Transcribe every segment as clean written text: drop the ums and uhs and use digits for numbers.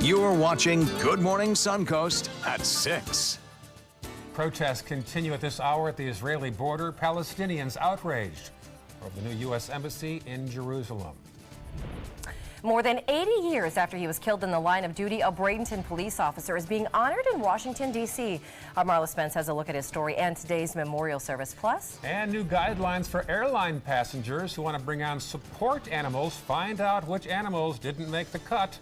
You're watching Good Morning Suncoast at 6. Protests continue at this hour at the Israeli border. Palestinians outraged over the new U.S. Embassy in Jerusalem. More than 80 years after he was killed in the line of duty, a Bradenton police officer is being honored in Washington, D.C. Our Marla Spence has a look at his story and today's memorial service. Plus, and new guidelines for airline passengers who want to bring on support animals. Find out which animals didn't make the cut.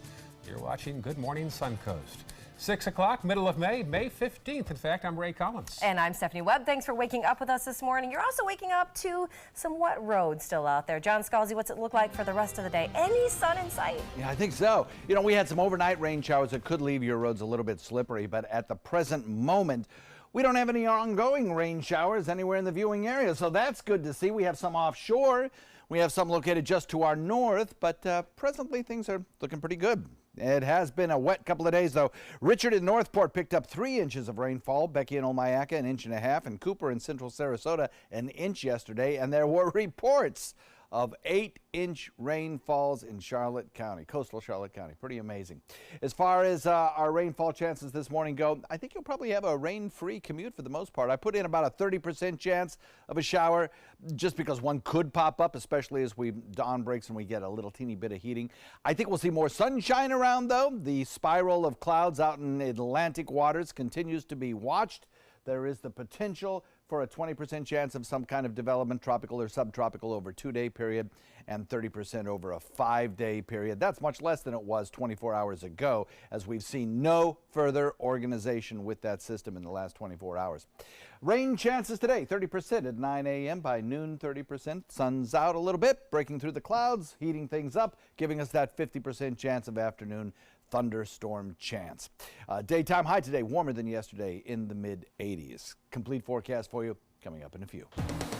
You're watching Good Morning Suncoast. 6 o'clock, middle of May, May 15th. In fact, I'm Ray Collins. And I'm Stephanie Webb. Thanks for waking up with us this morning. You're also waking up to some wet roads still out there. John Scalzi, what's it look like for the rest of the day? Any sun in sight? Yeah, I think so. You know, we had some overnight rain showers that could leave your roads a little bit slippery, but at the present moment, we don't have any ongoing rain showers anywhere in the viewing area, so that's good to see. We have some offshore. We have some located just to our north, but presently things are looking pretty good. It has been a wet couple of days, though. Richard in Northport picked up 3 inches of rainfall. Becky in Omayaka, 1.5 inches. And Cooper in central Sarasota, 1 inch yesterday. And there were reports of 8-inch rainfalls in Charlotte County, coastal Charlotte County. Pretty amazing. As far as our rainfall chances this morning go, I think you'll probably have a rain-free commute for the most part. I put in about a 30% chance of a shower just because one could pop up, especially as dawn breaks and we get a little teeny bit of heating. I think we'll see more sunshine around, though. The spiral of clouds out in Atlantic waters continues to be watched. There is the potential for a 20% chance of some kind of development, tropical or subtropical, over a 2-day period and 30% over a 5-day period. That's much less than it was 24 hours ago, as we've seen no further organization with that system in the last 24 hours. Rain chances today, 30% at 9 a.m. By noon, 30%. Sun's out a little bit, breaking through the clouds, heating things up, giving us that 50% chance of afternoon thunderstorm chance. Daytime high today, warmer than yesterday, in the mid-80s. Complete forecast for you coming up in a few.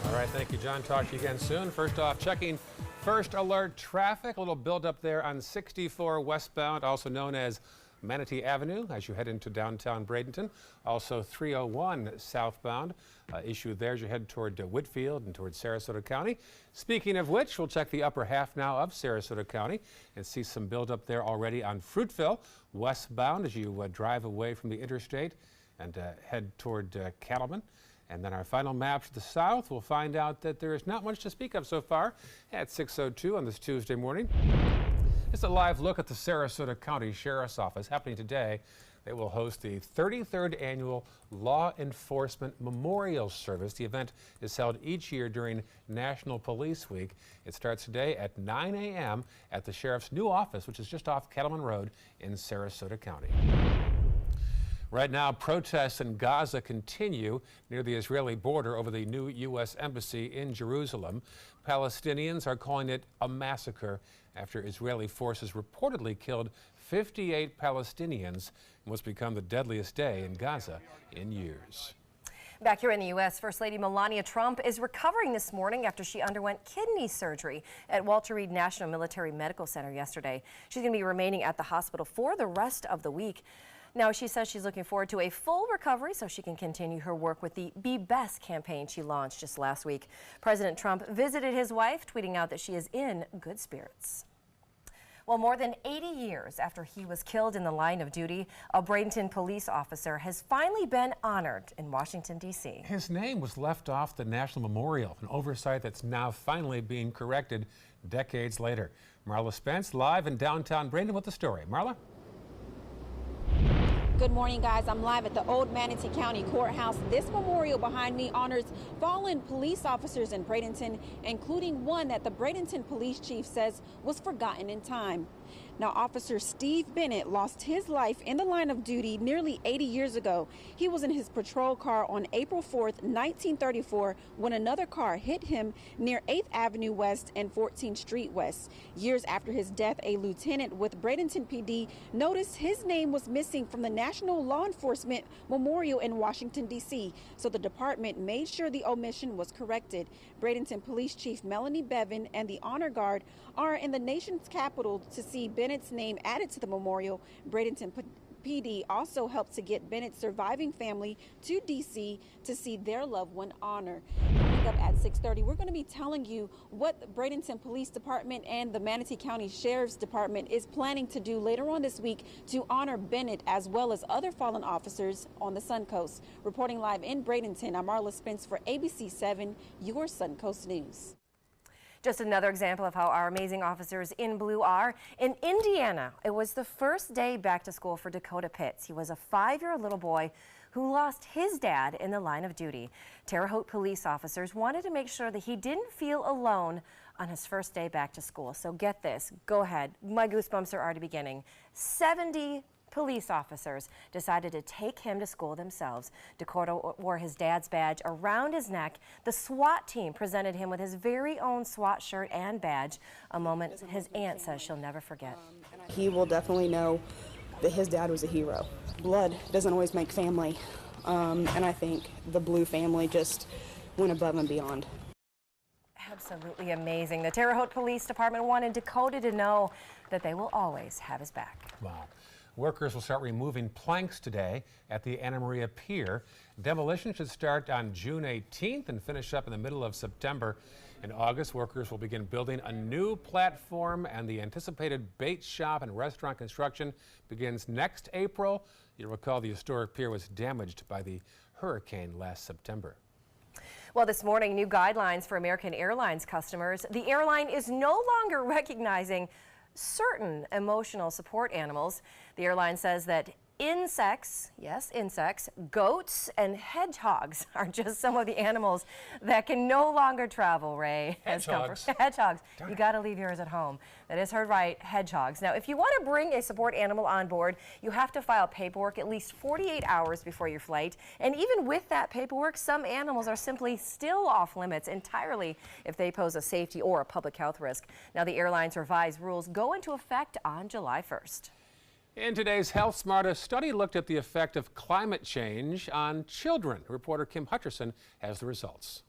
All right, thank you, John. Talk to you again soon. First off, checking first alert traffic. A little buildup there on 64 westbound, also known as Manatee Avenue, as you head into downtown Bradenton. Also 301 southbound. Issue there as you head toward Whitfield and toward Sarasota County. Speaking of which, we'll check the upper half now of Sarasota County and see some buildup there already on Fruitville westbound as you drive away from the interstate and head toward Cattleman. And then our final map to the south, we'll find out that there is not much to speak of so far at 6:02 on this Tuesday morning. Just a live look at the Sarasota County Sheriff's Office happening today. They will host the 33rd Annual Law Enforcement Memorial Service. The event is held each year during National Police Week. It starts today at 9 a.m. at the Sheriff's new office, which is just off Cattleman Road in Sarasota County. Right now, protests in Gaza continue near the Israeli border over the new U.S. Embassy in Jerusalem. Palestinians are calling it a massacre after Israeli forces reportedly killed 58 Palestinians in what's become the deadliest day in Gaza in years. Back here in the U.S., First Lady Melania Trump is recovering this morning after she underwent kidney surgery at Walter Reed National Military Medical Center yesterday. She's going to be remaining at the hospital for the rest of the week. Now, she says she's looking forward to a full recovery so she can continue her work with the Be Best campaign she launched just last week. President Trump visited his wife, tweeting out that she is in good spirits. Well, more than 80 years after he was killed in the line of duty, a Bradenton police officer has finally been honored in Washington, D.C. His name was left off the National Memorial, an oversight that's now finally being corrected decades later. Marla Spence live in downtown Bradenton with the story. Marla? Good morning, guys. I'm live at the Old Manatee County Courthouse. This memorial behind me honors fallen police officers in Bradenton, including one that the Bradenton police chief says was forgotten in time. Now, Officer Steve Bennett lost his life in the line of duty nearly 80 years ago. He was in his patrol car on April 4th, 1934, when another car hit him near 8th Avenue West and 14th Street West. Years after his death, a lieutenant with Bradenton PD noticed his name was missing from the National Law Enforcement Memorial in Washington, D.C., so the department made sure the omission was corrected. Bradenton Police Chief Melanie Bevan and the Honor Guard are in the nation's capital to see Bennett's name added to the memorial. Bradenton PD also helped to get Bennett's surviving family to D.C. to see their loved one honored. Coming up at 6:30, we're going to be telling you what the Bradenton Police Department and the Manatee County Sheriff's Department is planning to do later on this week to honor Bennett as well as other fallen officers on the Suncoast. Reporting live in Bradenton, I'm Marla Spence for ABC 7, your Suncoast News. Just another example of how our amazing officers in blue are. In Indiana, it was the first day back to school for Dakota Pitts. He was a 5-year-old little boy who lost his dad in the line of duty. Terre Haute police officers wanted to make sure that he didn't feel alone on his first day back to school. So get this, go ahead, my goosebumps are already beginning. 70 police officers decided to take him to school themselves. Dakota wore his dad's badge around his neck. The SWAT team presented him with his very own SWAT shirt and badge, a moment his aunt says she'll never forget. He will definitely know that his dad was a hero. Blood doesn't always make family, and I think the Blue family just went above and beyond. Absolutely amazing. The Terre Haute Police Department wanted Dakota to know that they will always have his back. Wow. Workers will start removing planks today at the Anna Maria Pier. Demolition should start on June 18th and finish up in the middle of September. In August, workers will begin building a new platform, and the anticipated bait shop and restaurant construction begins next April. You'll recall the historic pier was damaged by the hurricane last September. Well, this morning, new guidelines for American Airlines customers. The airline is no longer recognizing certain emotional support animals. The airline says that insects, yes, insects, goats, and hedgehogs are just some of the animals that can no longer travel, Ray. Hedgehogs. Hedgehogs. You got to leave yours at home. That is heard right, hedgehogs. Now, if you want to bring a support animal on board, you have to file paperwork at least 48 hours before your flight. And even with that paperwork, some animals are simply still off limits entirely if they pose a safety or a public health risk. Now, the airline's revised rules go into effect on July 1st. In today's Health Smart, a study looked at the effect of climate change on children. Reporter Kim Hutcherson has the results.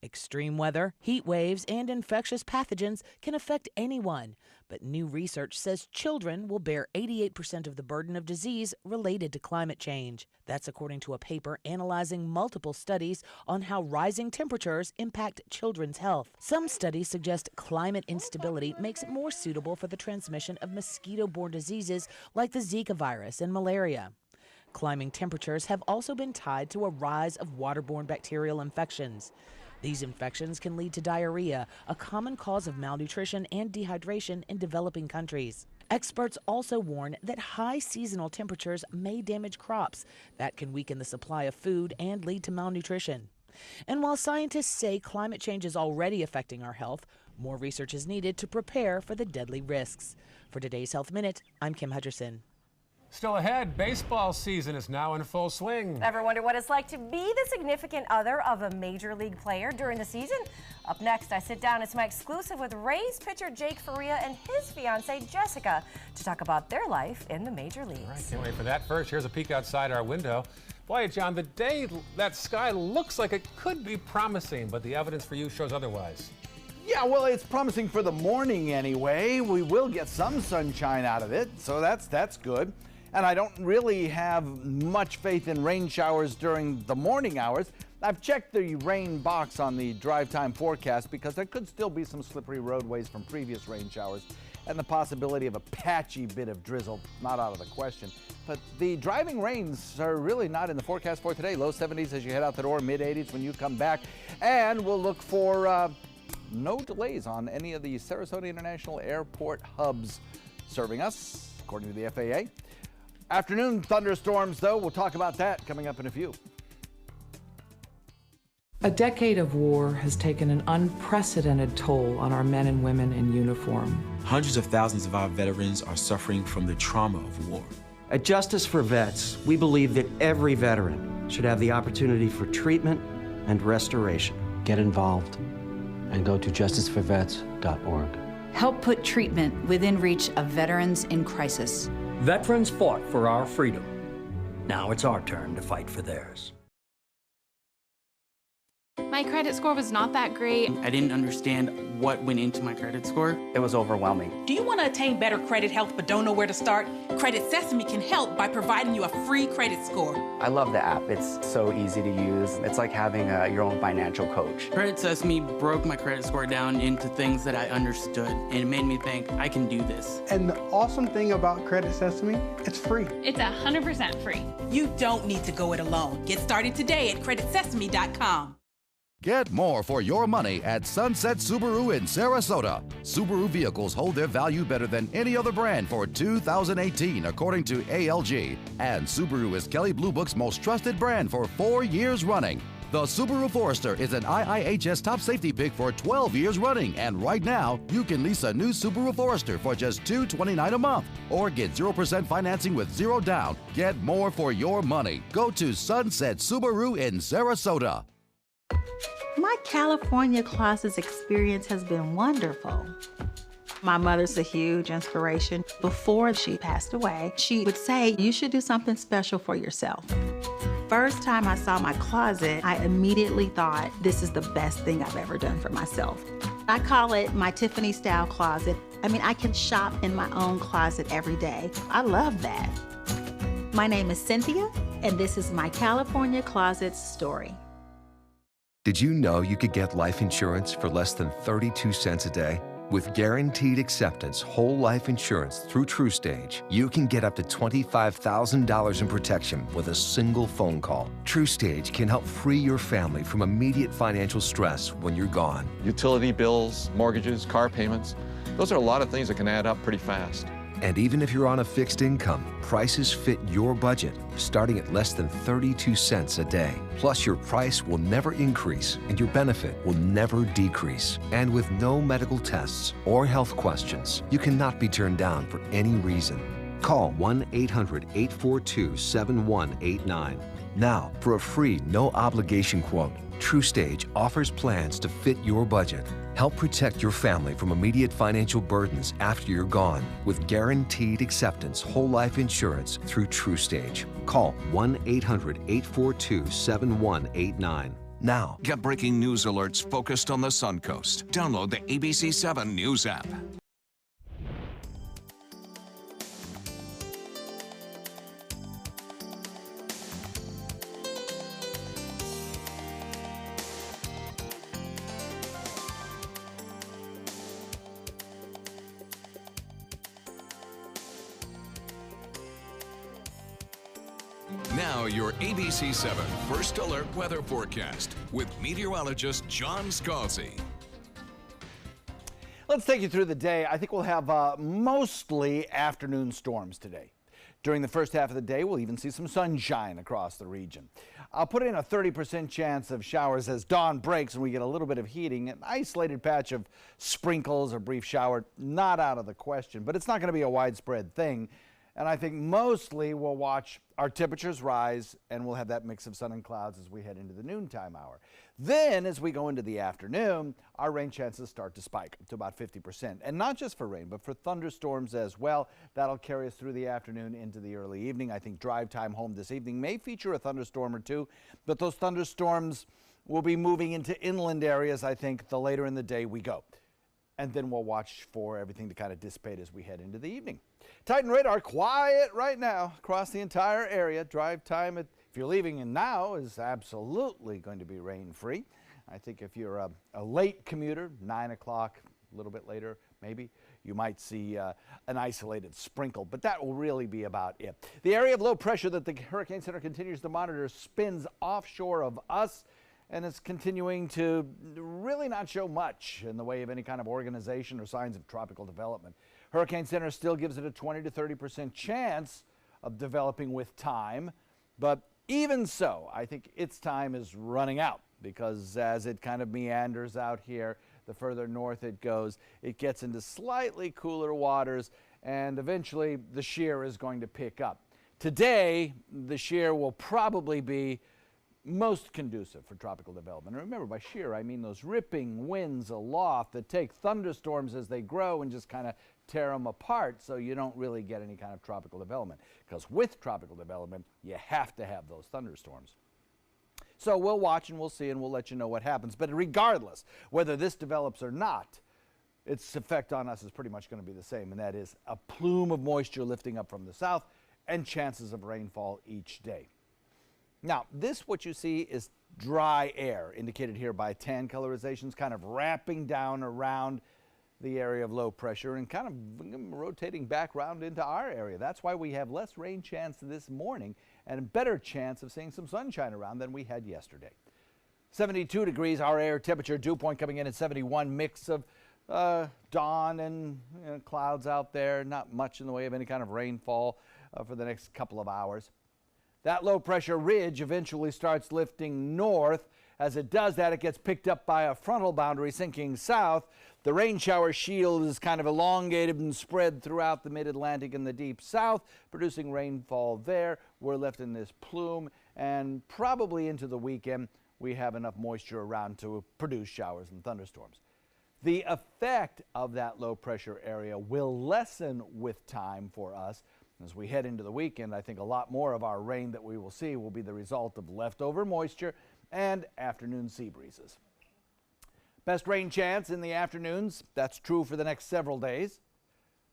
Extreme weather, heat waves, and infectious pathogens can affect anyone. But new research says children will bear 88% of the burden of disease related to climate change. That's according to a paper analyzing multiple studies on how rising temperatures impact children's health. Some studies suggest climate instability makes it more suitable for the transmission of mosquito-borne diseases like the Zika virus and malaria. Climbing temperatures have also been tied to a rise of waterborne bacterial infections. These infections can lead to diarrhea, a common cause of malnutrition and dehydration in developing countries. Experts also warn that high seasonal temperatures may damage crops. That can weaken the supply of food and lead to malnutrition. And while scientists say climate change is already affecting our health, more research is needed to prepare for the deadly risks. For today's Health Minute, I'm Kim Hutcherson. Still ahead, baseball season is now in full swing. Ever wonder what it's like to be the significant other of a major league player during the season? Up next, I sit down. It's my exclusive with Rays pitcher Jake Faria and his fiancée Jessica to talk about their life in the major leagues. All right, can't wait for that. First, here's a peek outside our window. Boy, John, the day that sky looks like it could be promising, but the evidence for you shows otherwise. Yeah, well, it's promising for the morning anyway. We will get some sunshine out of it, so that's good. And I don't really have much faith in rain showers during the morning hours. I've checked the rain box on the drive time forecast because there could still be some slippery roadways from previous rain showers and the possibility of a patchy bit of drizzle, not out of the question. But the driving rains are really not in the forecast for today. Low 70s as you head out the door, mid 80s when you come back. And we'll look for no delays on any of the Sarasota International Airport hubs serving us, according to the FAA. Afternoon thunderstorms, though. We'll talk about that coming up in a few. A decade of war has taken an unprecedented toll on our men and women in uniform. Hundreds of thousands of our veterans are suffering from the trauma of war. At Justice for Vets, we believe that every veteran should have the opportunity for treatment and restoration. Get involved and go to justiceforvets.org. Help put treatment within reach of veterans in crisis. Veterans fought for our freedom. Now it's our turn to fight for theirs. My My credit score was not that great. I didn't understand what went into my credit score. It was overwhelming. Do you want to attain better credit health but don't know where to start? Credit Sesame can help by providing you a free credit score. I love the app. It's so easy to use. It's like having your own financial coach. Credit Sesame broke my credit score down into things that I understood, and it made me think I can do this. And the awesome thing about Credit Sesame, it's free. It's 100% free. You don't need to go it alone. Get started today at creditsesame.com. Get more for your money at Sunset Subaru in Sarasota. Subaru vehicles hold their value better than any other brand for 2018, according to ALG. And Subaru is Kelley Blue Book's most trusted brand for 4 years running. The Subaru Forester is an IIHS top safety pick for 12 years running, and right now, you can lease a new Subaru Forester for just $229 a month, or get 0% financing with 0 down. Get more for your money. Go to Sunset Subaru in Sarasota. My California Closets experience has been wonderful. My mother's a huge inspiration. Before she passed away, she would say, you should do something special for yourself. First time I saw my closet, I immediately thought, this is the best thing I've ever done for myself. I call it my Tiffany style closet. I mean, I can shop in my own closet every day. I love that. My name is Cynthia, and this is my California Closets story. Did you know you could get life insurance for less than 32 cents a day? With guaranteed acceptance whole life insurance through TrueStage, you can get up to $25,000 in protection with a single phone call. TrueStage can help free your family from immediate financial stress when you're gone. Utility bills, mortgages, car payments, those are a lot of things that can add up pretty fast. And even if you're on a fixed income, prices fit your budget, starting at less than 32 cents a day. Plus, your price will never increase and your benefit will never decrease. And with no medical tests or health questions, you cannot be turned down for any reason. Call 1-800-842-7189. Now, for a free, no-obligation quote, TrueStage offers plans to fit your budget. Help protect your family from immediate financial burdens after you're gone with guaranteed acceptance whole life insurance through TrueStage. Call 1-800-842-7189 now. Get breaking news alerts focused on the Suncoast. Download the ABC 7 News app. Now your ABC 7 First Alert Weather Forecast with meteorologist John Scalzi. Let's take you through the day. I think we'll have mostly afternoon storms today. During the first half of the day, we'll even see some sunshine across the region. I'll put in a 30% chance of showers as dawn breaks and we get a little bit of heating. An isolated patch of sprinkles or brief shower, not out of the question, but it's not going to be a widespread thing. And I think mostly we'll watch our temperatures rise and we'll have that mix of sun and clouds as we head into the noontime hour. Then as we go into the afternoon, our rain chances start to spike up to about 50%. And not just for rain, but for thunderstorms as well. That'll carry us through the afternoon into the early evening. I think drive time home this evening may feature a thunderstorm or two, but those thunderstorms will be moving into inland areas, I think, the later in the day we go. And then we'll watch for everything to kind of dissipate as we head into the evening. Titan radar quiet right now across the entire area. Drive time, if you're leaving in now, is absolutely going to be rain-free. I think if you're a late commuter, 9 o'clock, a little bit later maybe, you might see an isolated sprinkle, but that will really be about it. The area of low pressure that the Hurricane Center continues to monitor spins offshore of us, and it's continuing to really not show much in the way of any kind of organization or signs of tropical development. Hurricane Center still gives it a 20 to 30% chance of developing with time, but even so, I think its time is running out because as it kind of meanders out here, the further north it goes, it gets into slightly cooler waters, and eventually the shear is going to pick up. Today, the shear will probably be most conducive for tropical development. And remember, by shear, I mean those ripping winds aloft that take thunderstorms as they grow and just kind of tear them apart so you don't really get any kind of tropical development. Because with tropical development, you have to have those thunderstorms. So we'll watch and we'll see and we'll let you know what happens. But regardless, whether this develops or not, its effect on us is pretty much going to be the same, and that is a plume of moisture lifting up from the south and chances of rainfall each day. Now, what you see is dry air, indicated here by tan colorizations, kind of wrapping down around the area of low pressure and kind of rotating back around into our area. That's why we have less rain chance this morning and a better chance of seeing some sunshine around than we had yesterday. 72 degrees, our air temperature, dew point coming in at 71, mix of dawn and clouds out there, not much in the way of any kind of rainfall for the next couple of hours. That low pressure ridge eventually starts lifting north. As it does that, it gets picked up by a frontal boundary sinking south. The rain shower shield is kind of elongated and spread throughout the mid-Atlantic and the deep south, producing rainfall there. We're left in this plume, and probably into the weekend, we have enough moisture around to produce showers and thunderstorms. The effect of that low pressure area will lessen with time for us. As we head into the weekend, I think a lot more of our rain that we will see will be the result of leftover moisture and afternoon sea breezes. Best rain chance in the afternoons, that's true for the next several days.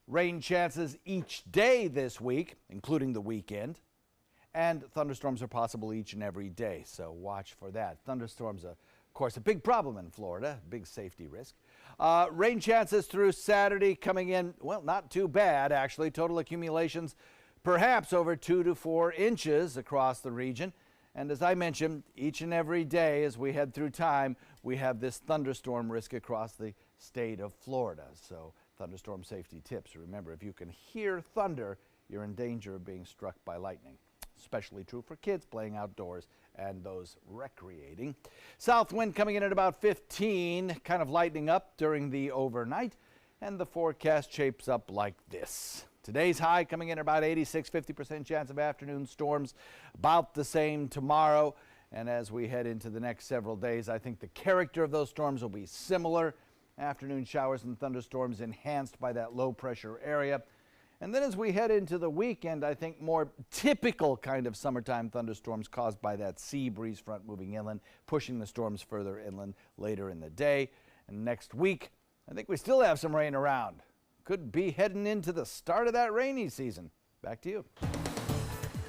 Rain chances each day this week, including the weekend. And thunderstorms are possible each and every day, so watch for that. Thunderstorms are, of course, a big problem in Florida, big safety risk. Rain chances through Saturday coming in, well, not too bad, actually. Total accumulations perhaps over 2 to 4 inches across the region. And as I mentioned, each and every day as we head through time, we have this thunderstorm risk across the state of Florida. So thunderstorm safety tips. Remember, if you can hear thunder, you're in danger of being struck by lightning. Especially true for kids playing outdoors and those recreating. South wind coming in at about 15, kind of lightening up during the overnight, and the forecast shapes up like this. Today's high coming in at about 86, 50% chance of afternoon storms, about the same tomorrow. And as we head into the next several days, I think the character of those storms will be similar. Afternoon showers and thunderstorms enhanced by that low pressure area. And then as we head into the weekend, I think more typical kind of summertime thunderstorms caused by that sea breeze front moving inland, pushing the storms further inland later in the day. And next week, I think we still have some rain around. Could be heading into the start of that rainy season. Back to you.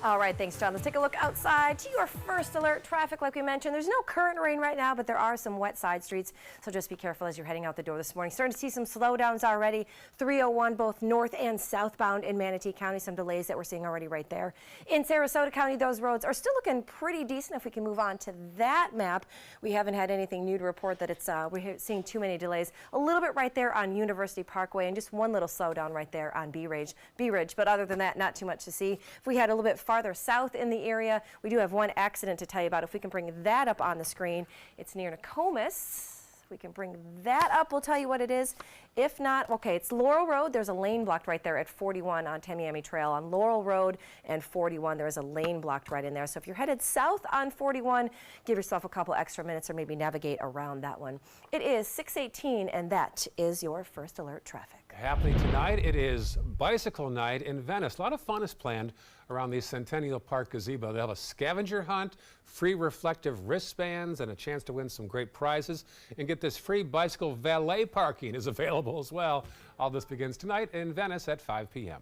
All right, thanks, John. Let's take a look outside to your first alert traffic. Like we mentioned, there's no current rain right now, but there are some wet side streets, so just be careful as you're heading out the door this morning. Starting to see some slowdowns already. 301 both north and southbound in Manatee County. Some delays that we're seeing already right there. In Sarasota County, those roads are still looking pretty decent. If we can move on to that map, we haven't had anything new to report that we're seeing too many delays. A little bit right there on University Parkway and just one little slowdown right there on Bee Ridge. But other than that, not too much to see. If we had a little bit farther south in the area, we do have one accident to tell you about. If we can bring that up on the screen, it's near Nokomis. If we can bring that up, we'll tell you what it is. If not, okay, it's Laurel Road. There's a lane blocked right there at 41 on Tamiami Trail. On Laurel Road and 41, there is a lane blocked right in there. So if you're headed south on 41, give yourself a couple extra minutes or maybe navigate around that one. It is 6:18, and that is your first alert traffic. Happening tonight, it is bicycle night in Venice. A lot of fun is planned around the Centennial Park gazebo. They'll have a scavenger hunt, free reflective wristbands, and a chance to win some great prizes. And get this, free bicycle valet parking is available as well. All this begins tonight in Venice at 5 p.m.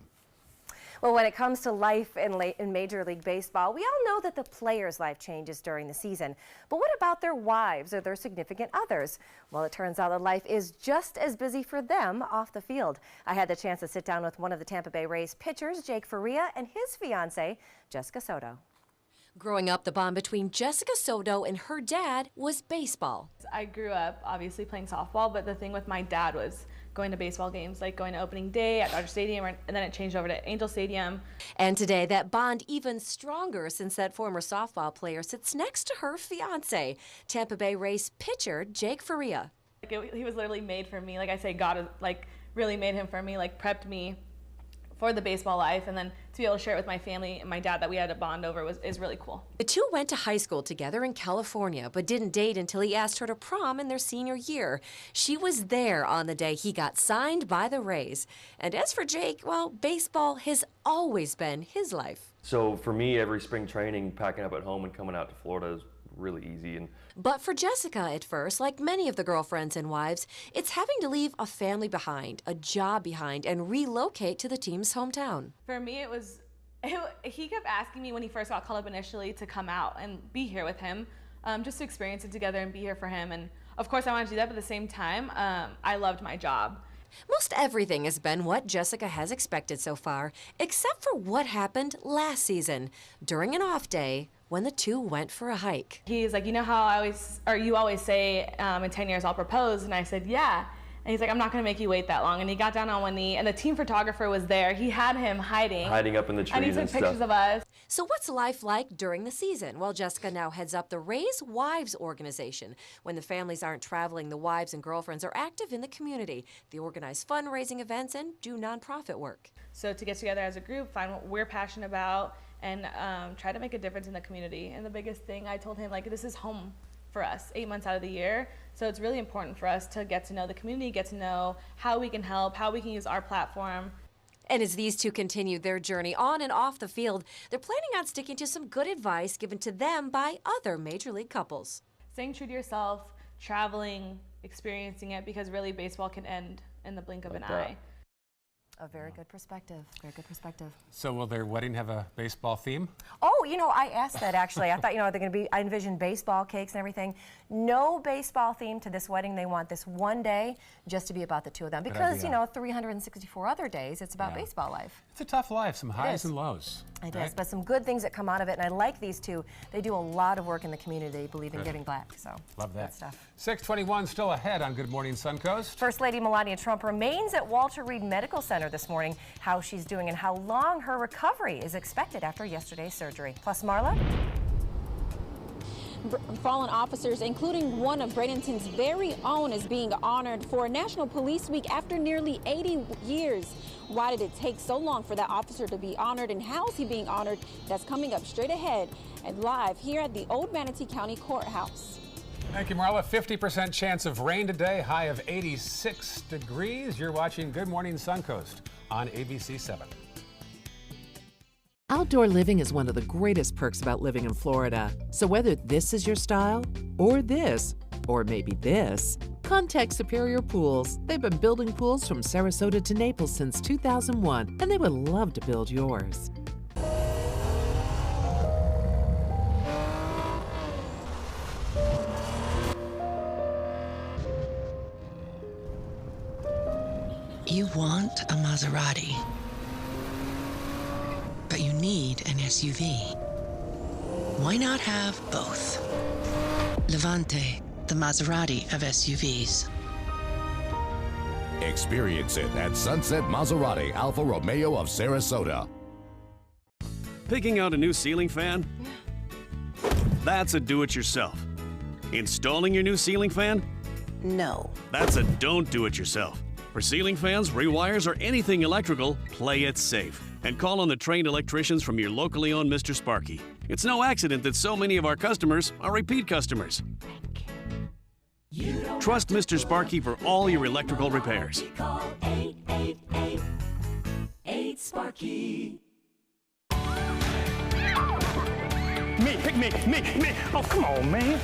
Well, when it comes to life in Major League Baseball, we all know that the players' life changes during the season. But what about their wives or their significant others? Well, it turns out that life is just as busy for them off the field. I had the chance to sit down with one of the Tampa Bay Rays pitchers, Jake Faria, and his fiancée, Jessica Soto. Growing up, the bond between Jessica Soto and her dad was baseball. I grew up obviously playing softball, but the thing with my dad was going to baseball games, like going to opening day at Dodger Stadium, and then it changed over to Angel Stadium. And today, that bond even stronger since that former softball player sits next to her fiance, Tampa Bay Rays pitcher Jake Faria. He was literally made for me. Like I say, God really made him for me, prepped me for the baseball life, and then to be able to share it with my family and my dad that we had a bond over is really cool. The two went to high school together in California, but didn't date until he asked her to prom in their senior year. She was there on the day he got signed by the Rays. And as for Jake, well, baseball has always been his life. So for me, every spring training, packing up at home and coming out to Florida really easy. But for Jessica at first, like many of the girlfriends and wives, it's having to leave a family behind, a job behind, and relocate to the team's hometown. For me, he kept asking me when he first got called up initially to come out and be here with him, just to experience it together and be here for him. And of course I wanted to do that, but at the same time, I loved my job. Most everything has been what Jessica has expected so far, except for what happened last season, during an off day when the two went for a hike. He's like, you know how you always say, in 10 years I'll propose? And I said, yeah. And he's like, I'm not gonna make you wait that long. And he got down on one knee, and the team photographer was there. He had him hiding up in the trees and he took pictures of us. So what's life like during the season? Well, Jessica now heads up the Raise Wives organization. When the families aren't traveling, the wives and girlfriends are active in the community. They organize fundraising events and do nonprofit work. So to get together as a group, find what we're passionate about, and try to make a difference in the community. And the biggest thing I told him, like, this is home for us 8 months out of the year. So it's really important for us to get to know the community, get to know how we can help, how we can use our platform. And as these two continue their journey on and off the field, they're planning on sticking to some good advice given to them by other Major League couples. Staying true to yourself, traveling, experiencing it, because really baseball can end in the blink of an eye. A very good perspective. Very good perspective. So will their wedding have a baseball theme? Oh, you know, I asked that actually. I thought, you know, they're going to be, I envisioned baseball cakes and everything. No baseball theme to this wedding. They want this one day just to be about the two of them. Because, you know, 364 other days, it's about baseball life. It's a tough life, some highs and lows. It is, but some good things that come out of it. And I like these two. They do a lot of work in the community. They believe in giving back. So love that good stuff. 6:21 still ahead on Good Morning Suncoast. First Lady Melania Trump remains at Walter Reed Medical Center this morning. How she's doing and how long her recovery is expected after yesterday's surgery. Plus, Marla. Fallen officers, including one of Bradenton's very own, is being honored for National Police Week after nearly 80 years. Why did it take so long for that officer to be honored, and how is he being honored? That's coming up straight ahead and live here at the Old Manatee County Courthouse. Thank you, Marla. 50% chance of rain today, high of 86 degrees. You're watching Good Morning Suncoast on ABC 7. Outdoor living is one of the greatest perks about living in Florida. So whether this is your style, or this, or maybe this, contact Superior Pools. They've been building pools from Sarasota to Naples since 2001, and they would love to build yours. You want a Maserati, but you need an SUV. Why not have both? Levante, the Maserati of SUVs. Experience it at Sunset Maserati Alfa Romeo of Sarasota. Picking out a new ceiling fan? That's a do-it-yourself. Installing your new ceiling fan? No. That's a don't do-it-yourself. For ceiling fans, rewires, or anything electrical, play it safe. And call on the trained electricians from your locally owned Mr. Sparky. It's no accident that so many of our customers are repeat customers. Trust Mr. Sparky for all your electrical repairs. Call 888-8-SPARKY. Me, pick me. Oh, come on, man.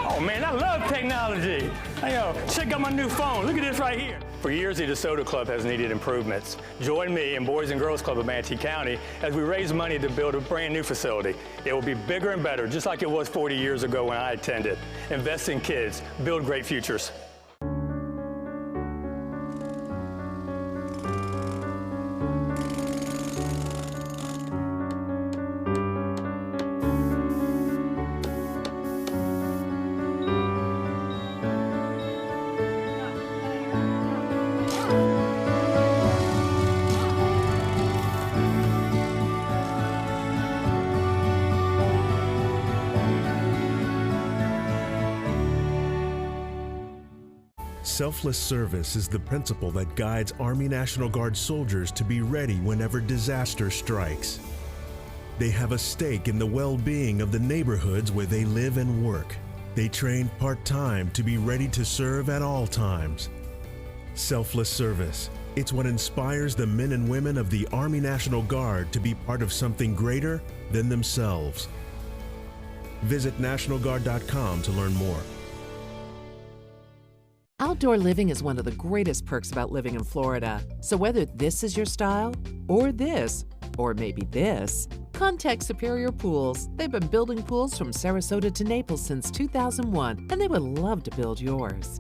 Oh man, I love technology. Hey, yo, check out my new phone. Look at this right here. For years, the DeSoto Club has needed improvements. Join me and Boys and Girls Club of Manatee County as we raise money to build a brand new facility. It will be bigger and better, just like it was 40 years ago when I attended. Invest in kids, build great futures. Selfless service is the principle that guides Army National Guard soldiers to be ready whenever disaster strikes. They have a stake in the well-being of the neighborhoods where they live and work. They train part-time to be ready to serve at all times. Selfless service. It's what inspires the men and women of the Army National Guard to be part of something greater than themselves. Visit NationalGuard.com to learn more. Outdoor living is one of the greatest perks about living in Florida. So whether this is your style, or this, or maybe this, contact Superior Pools. They've been building pools from Sarasota to Naples since 2001, and they would love to build yours.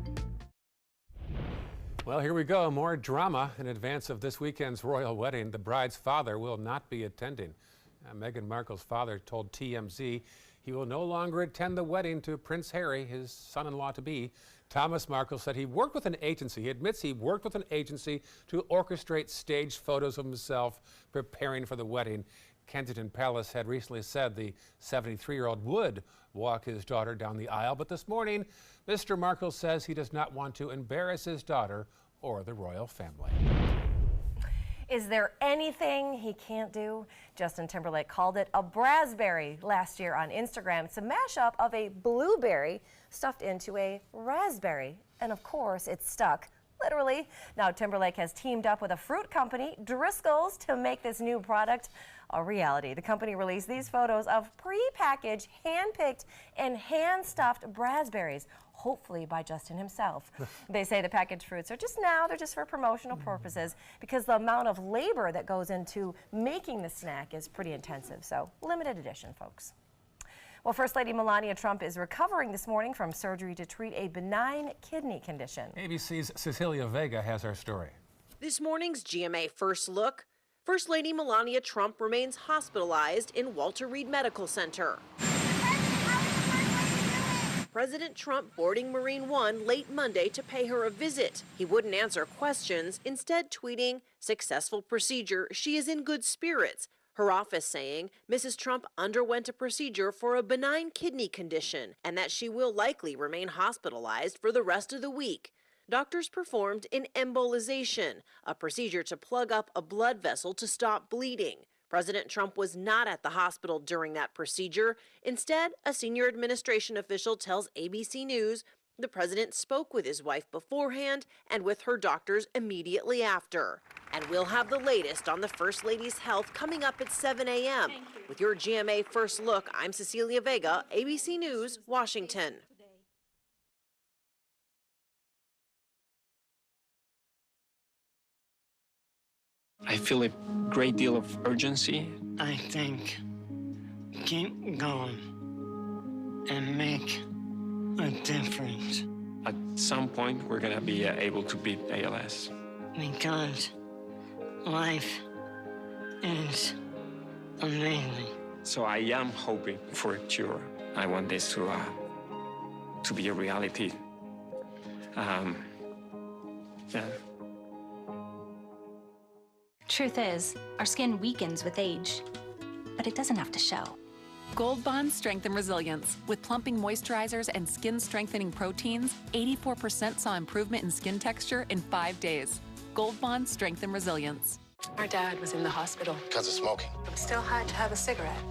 Well, here we go. More drama in advance of this weekend's royal wedding. The bride's father will not be attending. Meghan Markle's father told TMZ he will no longer attend the wedding to Prince Harry, his son-in-law-to-be. Thomas Markle said he worked with an agency. He admits he worked with an agency to orchestrate staged photos of himself preparing for the wedding. Kensington Palace had recently said the 73-year-old would walk his daughter down the aisle, but this morning, Mr. Markle says he does not want to embarrass his daughter or the royal family. Is there anything he can't do? Justin Timberlake called it a brasberry last year on Instagram. It's a mashup of a blueberry stuffed into a raspberry. And of course, it's stuck, literally. Now Timberlake has teamed up with a fruit company, Driscoll's, to make this new product a reality. The company released these photos of pre-packaged, hand-picked, and hand-stuffed raspberries, hopefully by Justin himself. They say the packaged fruits are they're just for promotional purposes because the amount of labor that goes into making the snack is pretty intensive. So limited edition, folks. Well, First Lady Melania Trump is recovering this morning from surgery to treat a benign kidney condition. ABC's Cecilia Vega has our story. This morning's GMA First Look, First Lady Melania Trump remains hospitalized in Walter Reed Medical Center. President Trump boarding Marine One late Monday to pay her a visit. He wouldn't answer questions, instead tweeting, "Successful procedure, she is in good spirits." Her office saying Mrs. Trump underwent a procedure for a benign kidney condition and that she will likely remain hospitalized for the rest of the week. Doctors performed an embolization, a procedure to plug up a blood vessel to stop bleeding. President Trump was not at the hospital during that procedure. Instead, a senior administration official tells ABC News the president spoke with his wife beforehand and with her doctors immediately after. And we'll have the latest on the First Lady's health coming up at 7 a.m. With your GMA First Look, I'm Cecilia Vega, ABC News, Washington. I feel a great deal of urgency. I think keep going and make a difference. At some point, we're gonna be able to beat ALS. Because life is amazing. So I am hoping for a cure. I want this to be a reality. Yeah. Truth is, our skin weakens with age, but it doesn't have to show. Gold Bond Strength and Resilience. With plumping moisturizers and skin-strengthening proteins, 84% saw improvement in skin texture in 5 days. Gold Bond Strength and Resilience. Our dad was in the hospital. Because of smoking. We still had to have a cigarette.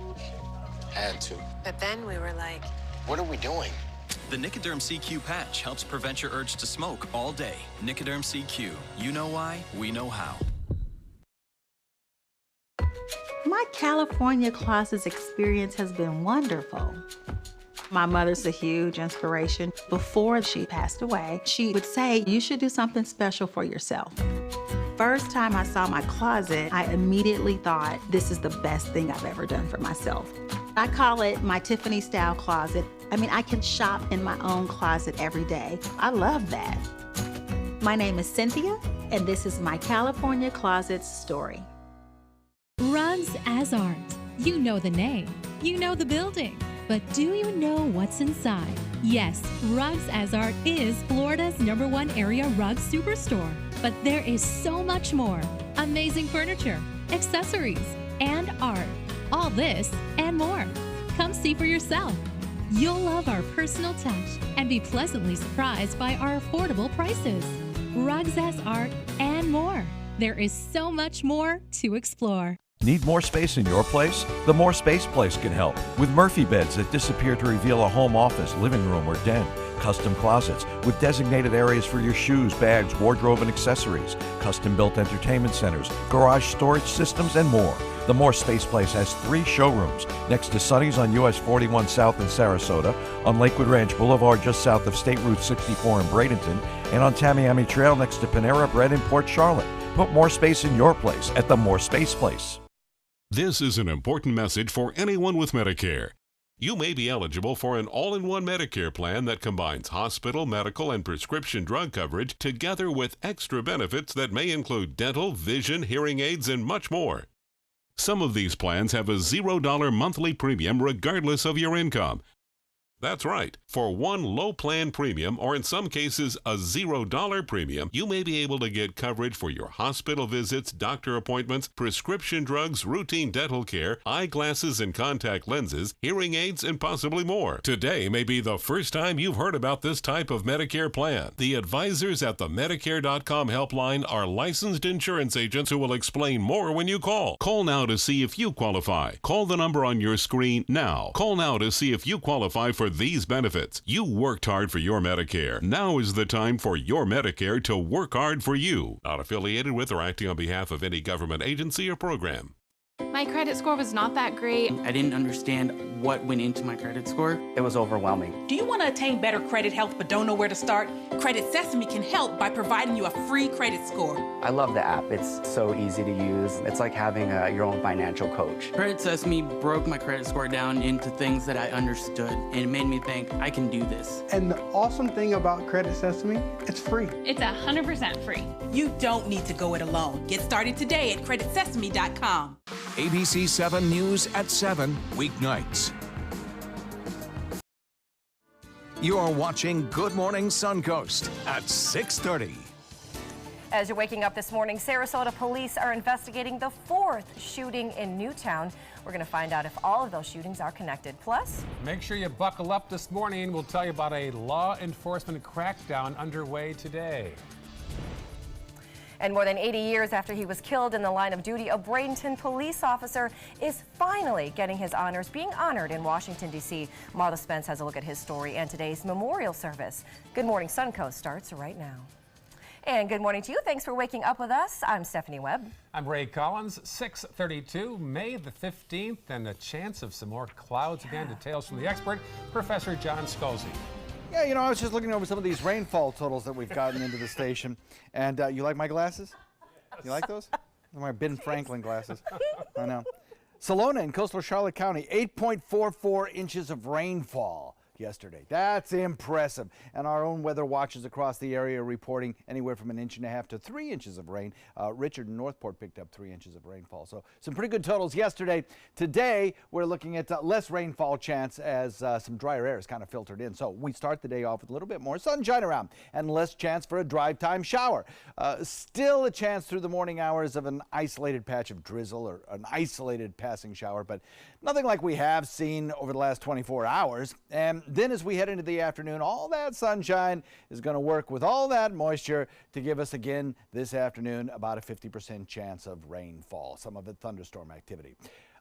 Had to. But then we were like, what are we doing? The Nicoderm CQ patch helps prevent your urge to smoke all day. Nicoderm CQ. You know why, we know how. My California closet's experience has been wonderful. My mother's a huge inspiration. Before she passed away, she would say, you should do something special for yourself. First time I saw my closet, I immediately thought, this is the best thing I've ever done for myself. I call it my Tiffany style closet. I mean, I can shop in my own closet every day. I love that. My name is Cynthia, and this is my California closet's story. Rugs as Art. You know the name, you know the building, but do you know what's inside? Yes, Rugs as Art is Florida's #1 area rug superstore. But there is so much more. Amazing furniture, accessories, and art. All this and more. Come see for yourself. You'll love our personal touch and be pleasantly surprised by our affordable prices. Rugs as Art and more. There is so much more to explore. Need more space in your place? The More Space Place can help. With Murphy beds that disappear to reveal a home office, living room, or den. custom closets with designated areas for your shoes, bags, wardrobe, and accessories, custom-built entertainment centers, garage storage systems, and more. The More Space Place has 3 showrooms next to Sonny's on US 41 South in Sarasota, on Lakewood Ranch Boulevard just south of State Route 64 in Bradenton, and on Tamiami Trail next to Panera Bread in Port Charlotte. Put more space in your place at the More Space Place. This is an important message for anyone with Medicare. You may be eligible for an all-in-one Medicare plan that combines hospital, medical, and prescription drug coverage together with extra benefits that may include dental, vision, hearing aids, and much more. Some of these plans have a $0 monthly premium regardless of your income. That's right. For one low plan premium, or in some cases a $0 premium, you may be able to get coverage for your hospital visits, doctor appointments, prescription drugs, routine dental care, eyeglasses and contact lenses, hearing aids, and possibly more. Today may be the first time you've heard about this type of Medicare plan. The advisors at the Medicare.com helpline are licensed insurance agents who will explain more when you call. Call now to see if you qualify. Call the number on your screen now. Call now to see if you qualify for these benefits. You worked hard for your Medicare. Now is the time for your Medicare to work hard for you. Not affiliated with or acting on behalf of any government agency or program. My credit score was not that great. I didn't understand what went into my credit score. It was overwhelming. Do you want to attain better credit health but don't know where to start? Credit Sesame can help by providing you a free credit score. I love the app. It's so easy to use. It's like having your own financial coach. Credit Sesame broke my credit score down into things that I understood, and it made me think I can do this. And the awesome thing about Credit Sesame, it's free. It's 100% free. You don't need to go it alone. Get started today at creditsesame.com. ABC 7 News at 7 weeknights. You are watching Good Morning Suncoast at 6:30. As you're waking up this morning, Sarasota police are investigating the 4th shooting in Newtown. We're going to find out if all of those shootings are connected. Plus, make sure you buckle up this morning. We'll tell you about a law enforcement crackdown underway today. And more than 80 years after he was killed in the line of duty, a Bradenton police officer is finally getting his honors, being honored in Washington, D.C. Marla Spence has a look at his story and today's memorial service. Good Morning Suncoast starts right now. And good morning to you. Thanks for waking up with us. I'm Stephanie Webb. I'm Ray Collins. 6:32, May the 15th, and a chance of some more clouds again. Details from the expert, Professor John Scalzi. Yeah, you know, I was just looking over some of these rainfall totals that we've gotten into the station. And you like my glasses? You like those? They're my Ben Franklin glasses. I know. Salona in coastal Charlotte County, 8.44 inches of rainfall yesterday. That's impressive. And our own weather watches across the area are reporting anywhere from 1.5 inches to 3 inches of rain. Richard in Northport picked up 3 inches of rainfall. So some pretty good totals yesterday. Today, we're looking at less rainfall chance as some drier air is kind of filtered in. So we start the day off with a little bit more sunshine around and less chance for a drive time shower. Still a chance through the morning hours of an isolated patch of drizzle or an isolated passing shower, but nothing like we have seen over the last 24 hours. And then as we head into the afternoon, all that sunshine is going to work with all that moisture to give us again this afternoon about a 50% chance of rainfall, some of it thunderstorm activity.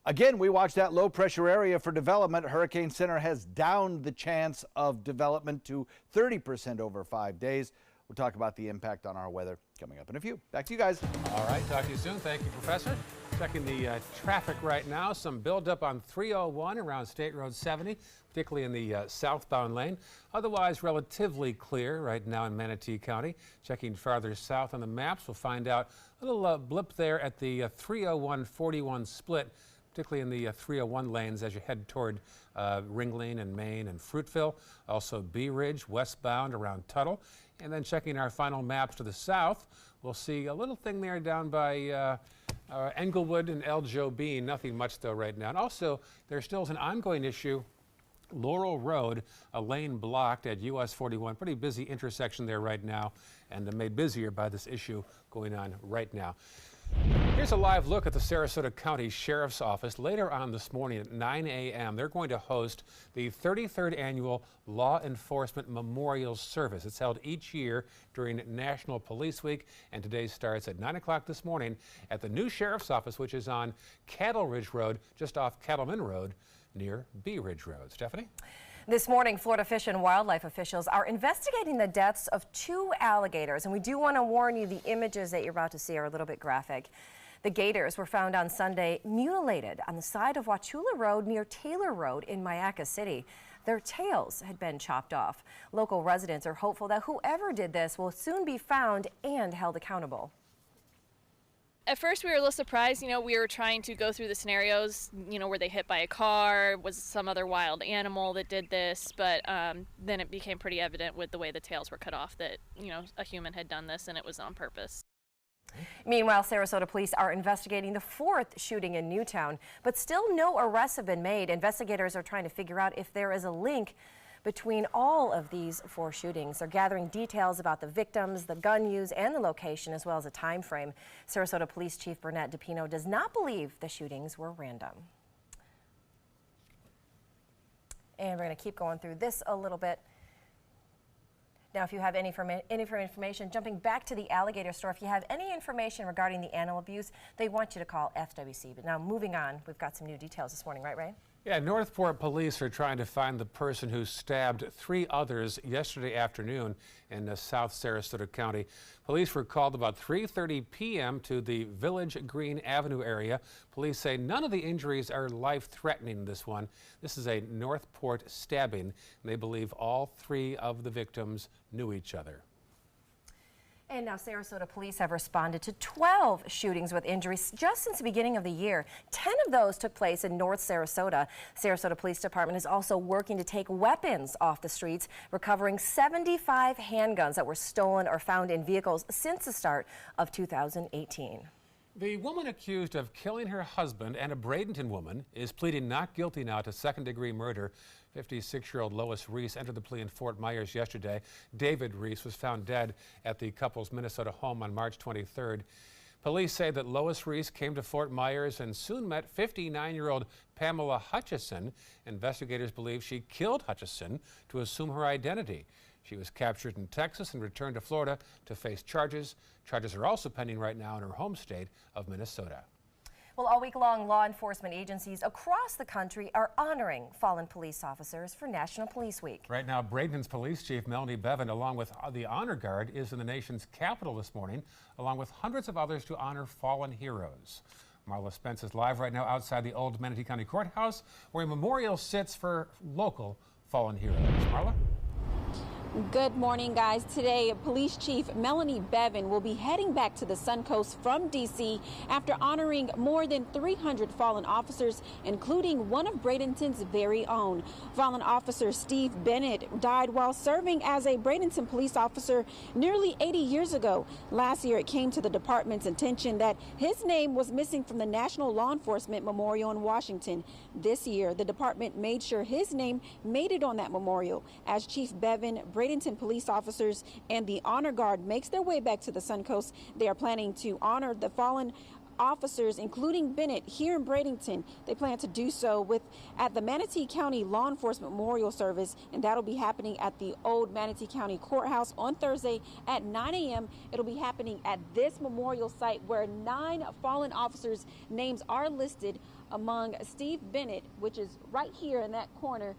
Again, we watch that low pressure area for development. Hurricane Center has downed the chance of development to 30% over 5 days. We'll talk about the impact on our weather coming up in a few. Back to you guys. All right, talk to you soon. Thank you, Professor. Checking the traffic right now. Some buildup on 301 around State Road 70, particularly in the southbound lane. Otherwise, relatively clear right now in Manatee County. Checking farther south on the maps, we'll find out a little blip there at the 301-41 split, particularly in the 301 lanes as you head toward Ringling and Main and Fruitville. Also Bee Ridge westbound around Tuttle. And then checking our final maps to the south, we'll see a little thing there down by Englewood and El Jobin. Nothing much though right now. And also there still is an ongoing issue. Laurel Road, a lane blocked at US 41. Pretty busy intersection there right now, and made busier by this issue going on right now. Here's a live look at the Sarasota County Sheriff's Office. Later on this morning at 9 a.m., they're going to host the 33rd Annual Law Enforcement Memorial Service. It's held each year during National Police Week, and today starts at 9 o'clock this morning at the new Sheriff's Office, which is on Cattle Ridge Road, just off Cattleman Road, near Bee Ridge Road. Stephanie? This morning, Florida Fish and Wildlife officials are investigating the deaths of 2 alligators, and we do want to warn you the images that you're about to see are a little bit graphic. The gators were found on Sunday mutilated on the side of Wauchula Road near Taylor Road in Mayaca City. Their tails had been chopped off. Local residents are hopeful that whoever did this will soon be found and held accountable. At first we were a little surprised, we were trying to go through the scenarios, were they hit by a car, was some other wild animal that did this, but then it became pretty evident with the way the tails were cut off that, a human had done this and it was on purpose. Meanwhile, Sarasota police are investigating the 4th shooting in Newtown, but still no arrests have been made. Investigators are trying to figure out if there is a link between all of these 4 shootings. They're gathering details about the victims, the gun use, and the location, as well as a time frame. Sarasota Police Chief Burnett DePino does not believe the shootings were random. And we're going to keep going through this a little bit. Now, if you have any information, jumping back to the alligator store, if you have any information regarding the animal abuse, they want you to call FWC. But now moving on, we've got some new details this morning, right, Ray? Yeah, Northport police are trying to find the person who stabbed 3 others yesterday afternoon in South Sarasota County. Police were called about 3:30 p.m. to the Village Green Avenue area. Police say none of the injuries are life-threatening. This is a Northport stabbing, and they believe all 3 of the victims knew each other. And now Sarasota police have responded to 12 shootings with injuries just since the beginning of the year. 10 of those took place in North Sarasota. Sarasota Police Department is also working to take weapons off the streets, recovering 75 handguns that were stolen or found in vehicles since the start of 2018. The woman accused of killing her husband and a Bradenton woman is pleading not guilty now to second-degree murder. 56-year-old Lois Reese entered the plea in Fort Myers yesterday. David Reese was found dead at the couple's Minnesota home on March 23rd. Police say that Lois Reese came to Fort Myers and soon met 59-year-old Pamela Hutchison. Investigators believe she killed Hutchison to assume her identity. She was captured in Texas and returned to Florida to face charges. Charges are also pending right now in her home state of Minnesota. Well, all week long, law enforcement agencies across the country are honoring fallen police officers for National Police Week. Right now, Bradenton's police chief, Melanie Bevan, along with the Honor Guard, is in the nation's capital this morning, along with hundreds of others to honor fallen heroes. Marla Spence is live right now outside the old Manatee County Courthouse, where a memorial sits for local fallen heroes. Marla? Good morning, guys. Today, Police Chief Melanie Bevan will be heading back to the Suncoast from D.C. after honoring more than 300 fallen officers, including one of Bradenton's very own. Fallen officer Steve Bennett died while serving as a Bradenton police officer nearly 80 years ago. Last year, it came to the department's attention that his name was missing from the National Law Enforcement Memorial in Washington. This year, the department made sure his name made it on that memorial. As Chief Bevan, Bradenton police officers and the Honor Guard makes their way back to the Suncoast, they are planning to honor the fallen officers, including Bennett, here in Bradenton. They plan to do so at the Manatee County Law Enforcement Memorial Service, and that'll be happening at the old Manatee County Courthouse on Thursday at 9 a.m. It'll be happening at this memorial site where 9 fallen officers' names are listed, among Steve Bennett, which is right here in that corner.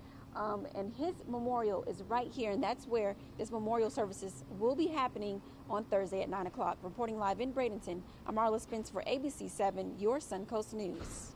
And his memorial is right here, and that's where this memorial services will be happening on Thursday at 9 o'clock. Reporting live in Bradenton, I'm Marla Spence for ABC 7, your Suncoast News.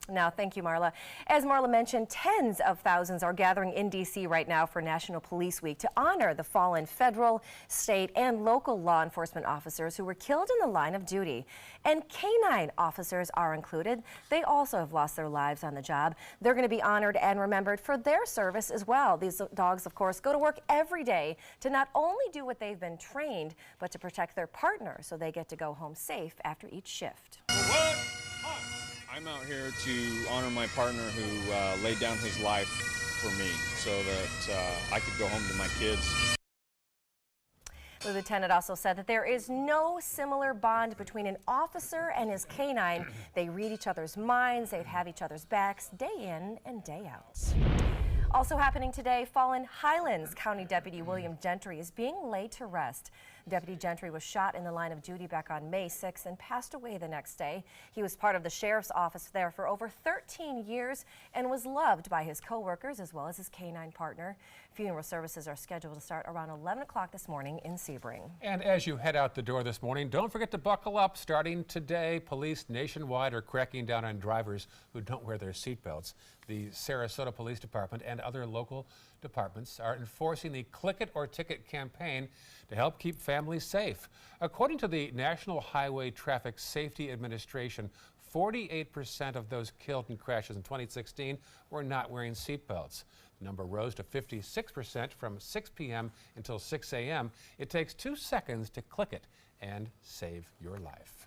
Now, thank you, Marla. As Marla mentioned, tens of thousands are gathering in D.C. right now for National Police Week to honor the fallen federal, state, and local law enforcement officers who were killed in the line of duty. And canine officers are included. They also have lost their lives on the job. They're going to be honored and remembered for their service as well. These dogs, of course, go to work every day to not only do what they've been trained, but to protect their partner so they get to go home safe after each shift. I'm out here to honor my partner who laid down his life for me so that I could go home to my kids. The lieutenant also said that there is no similar bond between an officer and his canine. They read each other's minds, they have each other's backs day in and day out. Also happening today, fallen Highlands County Deputy William Gentry is being laid to rest. Deputy Gentry was shot in the line of duty back on May 6th and passed away the next day. He was part of the sheriff's office there for over 13 years and was loved by his co-workers as well as his canine partner. Funeral services are scheduled to start around 11 o'clock this morning in Sebring. And as you head out the door this morning, don't forget to buckle up. Starting today, police nationwide are cracking down on drivers who don't wear their seatbelts. The Sarasota Police Department and other local departments are enforcing the Click It or Ticket campaign to help keep families safe. According to the National Highway Traffic Safety Administration, 48% of those killed in crashes in 2016 were not wearing seatbelts. The number rose to 56% from 6 p.m. until 6 a.m. It takes 2 seconds to click it and save your life.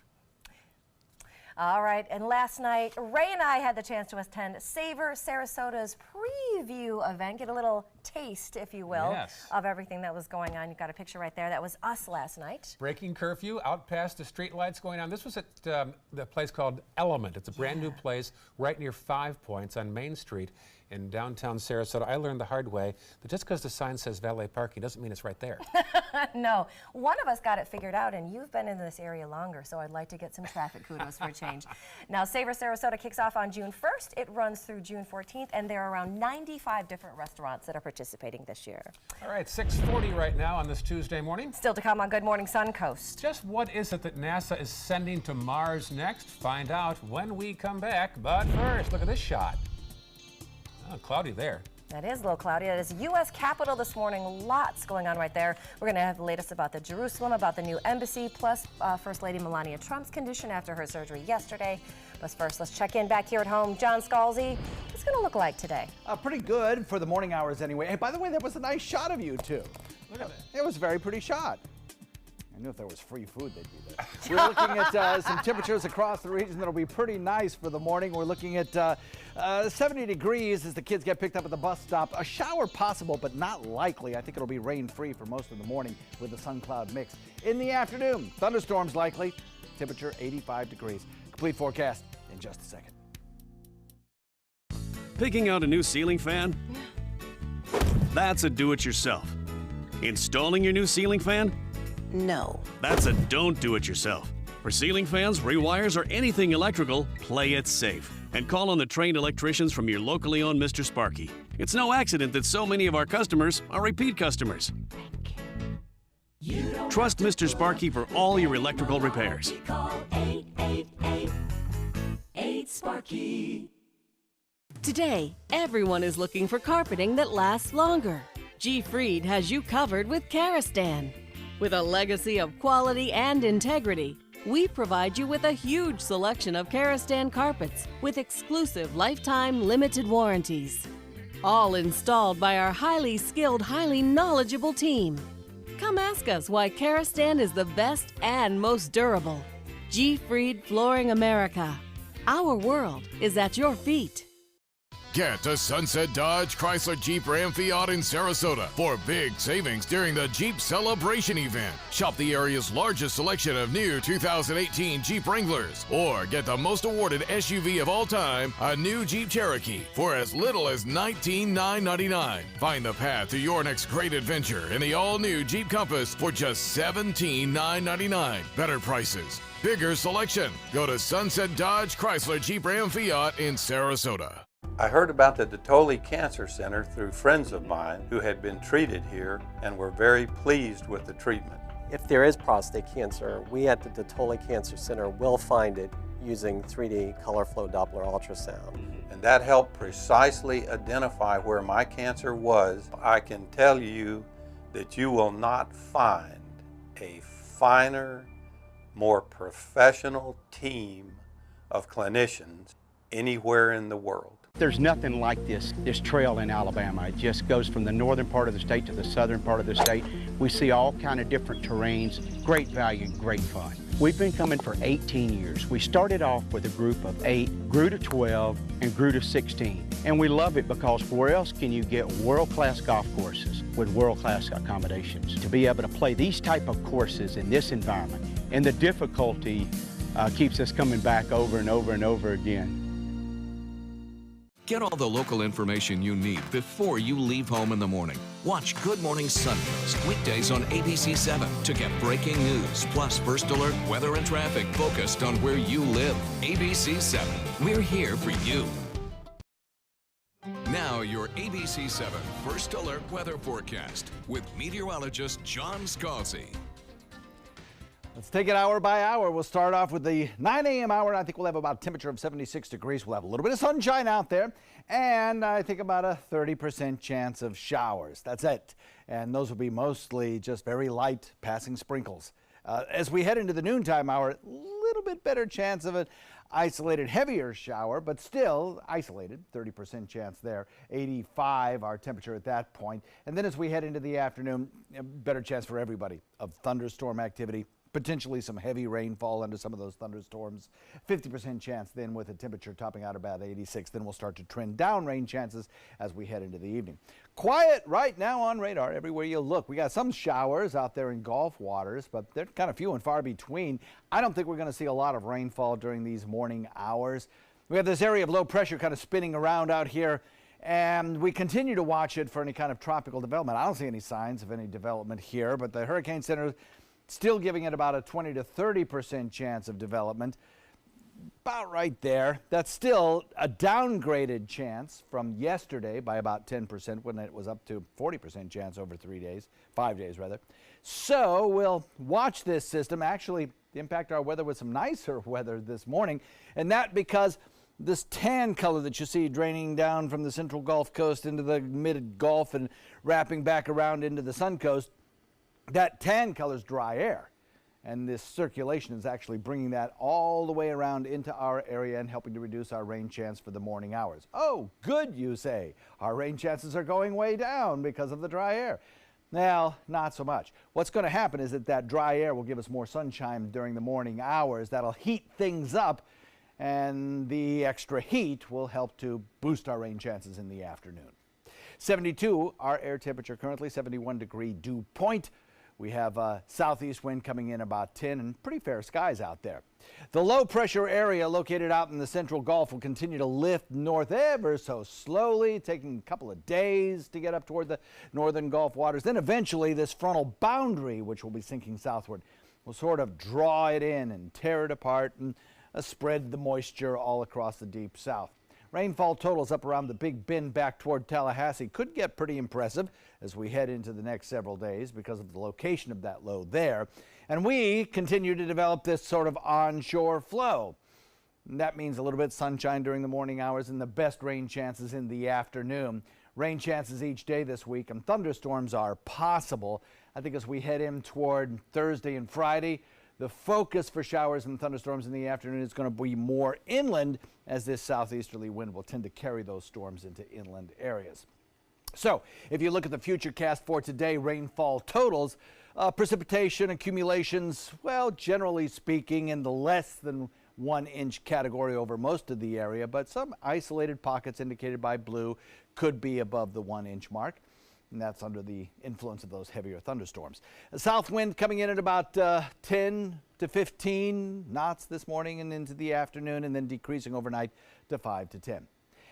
All right, and last night, Ray and I had the chance to attend Savor Sarasota's preview event, get a little taste, if you will, of everything that was going on. You got a picture right there. That was us last night. Breaking curfew, out past the street lights going on. This was at the place called Element. It's a brand new place right near 5 Points on Main Street in downtown Sarasota. I learned the hard way that just because the sign says valet parking doesn't mean it's right there. No, one of us got it figured out, and you've been in this area longer, so I'd like to get some traffic kudos for a change. Now, Savor Sarasota kicks off on June 1st. It runs through June 14th, and there are around 95 different restaurants that are participating this year. All right, 6:40 right now on this Tuesday morning. Still to come on Good Morning Suncoast. Just what is it that NASA is sending to Mars next? Find out when we come back. But first, look at this shot. Oh, cloudy there. That is a little cloudy. That is U.S. Capitol this morning. Lots going on right there. We're going to have the latest about the Jerusalem, about the new embassy, plus First Lady Melania Trump's condition after her surgery yesterday. But first, let's check in back here at home. John Scalzi, what's it going to look like today? Pretty good for the morning hours anyway. Hey, by the way, that was a nice shot of you, too. Look at that. It was a very pretty shot. I knew if there was free food, they'd be there. We're looking at some temperatures across the region that'll be pretty nice for the morning. We're looking at 70 degrees as the kids get picked up at the bus stop. A shower possible, but not likely. I think it'll be rain-free for most of the morning with the sun-cloud mix. In the afternoon, thunderstorms likely. Temperature 85 degrees. Complete forecast in just a second. Picking out a new ceiling fan? That's a do-it-yourself. Installing your new ceiling fan? No. That's a don't do it yourself. For ceiling fans, rewires, or anything electrical, play it safe. And call on the trained electricians from your locally owned Mr. Sparky. It's no accident that so many of our customers are repeat customers. Trust Mr. Sparky for all your electrical repairs. Call 888-8-SPARKY. Today, everyone is looking for carpeting that lasts longer. G. Fried has you covered with Karastan. With a legacy of quality and integrity, we provide you with a huge selection of Karastan carpets with exclusive lifetime limited warranties. All installed by our highly skilled, highly knowledgeable team. Come ask us why Karastan is the best and most durable. G. Fried Flooring America. Our world is at your feet. Get to Sunset Dodge Chrysler Jeep Ram Fiat in Sarasota for big savings during the Jeep Celebration event. Shop the area's largest selection of new 2018 Jeep Wranglers, or get the most awarded SUV of all time, a new Jeep Cherokee, for as little as $19,999. Find the path to your next great adventure in the all-new Jeep Compass for just $17,999. Better prices, bigger selection. Go to Sunset Dodge Chrysler Jeep Ram Fiat in Sarasota. I heard about the Dotoli Cancer Center through friends of mine who had been treated here and were very pleased with the treatment. If there is prostate cancer, we at the Dotoli Cancer Center will find it using 3D color flow Doppler ultrasound. And that helped precisely identify where my cancer was. I can tell you that you will not find a finer, more professional team of clinicians anywhere in the world. There's nothing like this trail in Alabama. It just goes from the northern part of the state to the southern part of the state. We see all kind of different terrains, great value, great fun. We've been coming for 18 years. We started off with a group of 8, grew to 12, and grew to 16. And we love it because where else can you get world-class golf courses with world-class accommodations? To be able to play these type of courses in this environment, and the difficulty keeps us coming back over and over and over again. Get all the local information you need before you leave home in the morning. Watch Good Morning Suncoast weekdays on ABC 7 to get breaking news, plus first alert weather and traffic focused on where you live. ABC 7, we're here for you. Now your ABC 7 First Alert Weather Forecast with meteorologist John Scalzi. Let's take it hour by hour. We'll start off with the 9 a.m. hour. I think we'll have about a temperature of 76 degrees. We'll have a little bit of sunshine out there, and I think about a 30% chance of showers. That's it. And those will be mostly just very light passing sprinkles. As we head into the noontime hour, a little bit better chance of an isolated heavier shower, but still isolated, 30% chance there. 85 our temperature at that point. And then as we head into the afternoon, a better chance for everybody of thunderstorm activity. Potentially some heavy rainfall under some of those thunderstorms. 50% chance then with a temperature topping out about 86. Then we'll start to trend down rain chances as we head into the evening. Quiet right now on radar everywhere you look. We got some showers out there in Gulf waters, but they're kind of few and far between. I don't think we're going to see a lot of rainfall during these morning hours. We have this area of low pressure kind of spinning around out here, and we continue to watch it for any kind of tropical development. I don't see any signs of any development here, but the Hurricane Center still giving it about a 20 to 30% chance of development. About right there. That's still a downgraded chance from yesterday by about 10% when it was up to 40% chance over 5 days rather. So we'll watch this system actually impact our weather with some nicer weather this morning, and that because this tan color that you see draining down from the central Gulf Coast into the mid-Gulf and wrapping back around into the Suncoast, that tan color is dry air, and this circulation is actually bringing that all the way around into our area and helping to reduce our rain chance for the morning hours. Oh, good, you say. Our rain chances are going way down because of the dry air. Now, not so much. What's going to happen is that dry air will give us more sunshine during the morning hours. That'll heat things up, and the extra heat will help to boost our rain chances in the afternoon. 72, our air temperature currently, 71 degree dew point. We have a southeast wind coming in about 10 and pretty fair skies out there. The low pressure area located out in the central Gulf will continue to lift north ever so slowly, taking a couple of days to get up toward the northern Gulf waters. Then eventually this frontal boundary, which will be sinking southward, will sort of draw it in and tear it apart and spread the moisture all across the deep south. Rainfall totals up around the Big Bend back toward Tallahassee could get pretty impressive as we head into the next several days because of the location of that low there. And we continue to develop this sort of onshore flow. And that means a little bit of sunshine during the morning hours and the best rain chances in the afternoon. Rain chances each day this week, and thunderstorms are possible. I think as we head in toward Thursday and Friday, the focus for showers and thunderstorms in the afternoon is going to be more inland, as this southeasterly wind will tend to carry those storms into inland areas. So if you look at the futurecast for today, rainfall totals, precipitation accumulations, well, generally speaking, in the less than 1 inch category over most of the area, but some isolated pockets indicated by blue could be above the 1 inch mark. And that's under the influence of those heavier thunderstorms. A south wind coming in at about 10 to 15 knots this morning and into the afternoon, and then decreasing overnight to 5 to 10.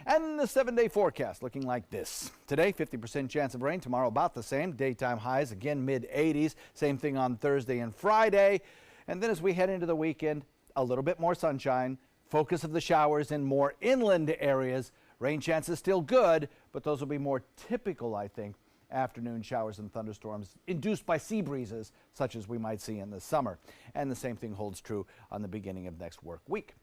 And the 7-day forecast looking like this. Today, 50% chance of rain. Tomorrow, about the same. Daytime highs, again, mid-80s. Same thing on Thursday and Friday. And then as we head into the weekend, a little bit more sunshine. Focus of the showers in more inland areas. Rain chances still good, but those will be more typical, I think, afternoon showers and thunderstorms induced by sea breezes such as we might see in the summer. And the same thing holds true on the beginning of next work week.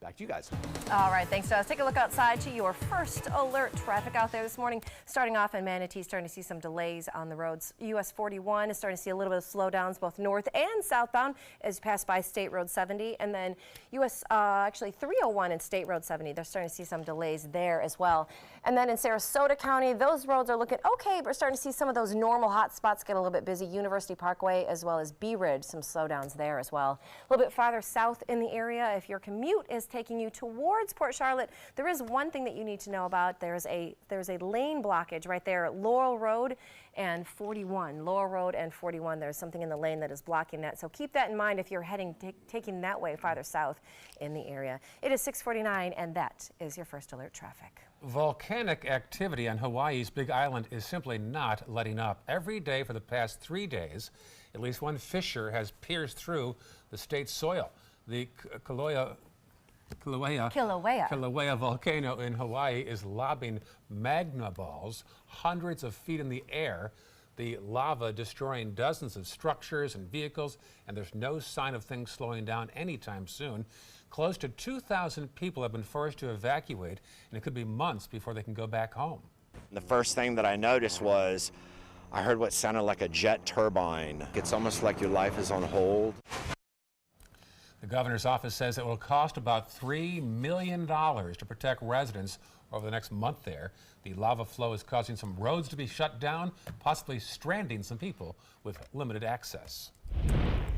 Back to you guys. All right, thanks, Let's take a look outside to your first alert traffic out there this morning. Starting off in Manatee, starting to see some delays on the roads. US 41 is starting to see a little bit of slowdowns both north and southbound as you pass by State Road 70. And then actually 301 and State Road 70, they're starting to see some delays there as well. And then in Sarasota County, those roads are looking okay, but we're starting to see some of those normal hot spots get a little bit busy. University Parkway as well as Bee Ridge, some slowdowns there as well. A little bit farther south in the area, if your commute is taking you towards Port Charlotte, there is one thing that you need to know about. There's a lane blockage right there at Laurel Road and 41. Laurel Road and 41. There's something in the lane that is blocking that. So keep that in mind if you're taking that way farther south in the area. It is 6:49, and that is your first alert traffic. Volcanic activity on Hawaii's Big Island is simply not letting up. Every day for the past 3 days, at least one fissure has pierced through the state's soil. The Kilauea volcano in Hawaii is lobbing magma balls hundreds of feet in the air. The lava destroying dozens of structures and vehicles, and there's no sign of things slowing down anytime soon. Close to 2,000 people have been forced to evacuate, and it could be months before they can go back home. The first thing that I noticed was I heard what sounded like a jet turbine. It's almost like your life is on hold. The governor's office says it will cost about $3 million to protect residents over the next month there. The lava flow is causing some roads to be shut down, possibly stranding some people with limited access.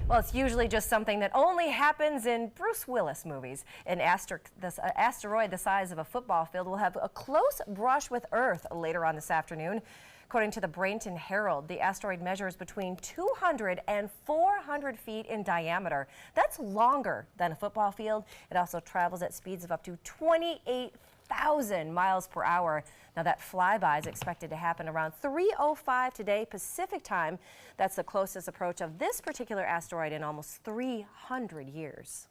Well, it's usually just something that only happens in Bruce Willis movies. An asteroid the size of a football field will have a close brush with Earth later on this afternoon. According to the Brainton Herald, the asteroid measures between 200 and 400 feet in diameter. That's longer than a football field. It also travels at speeds of up to 28,000 miles per hour. Now, that flyby is expected to happen around 3:05 today Pacific time. That's the closest approach of this particular asteroid in almost 300 years.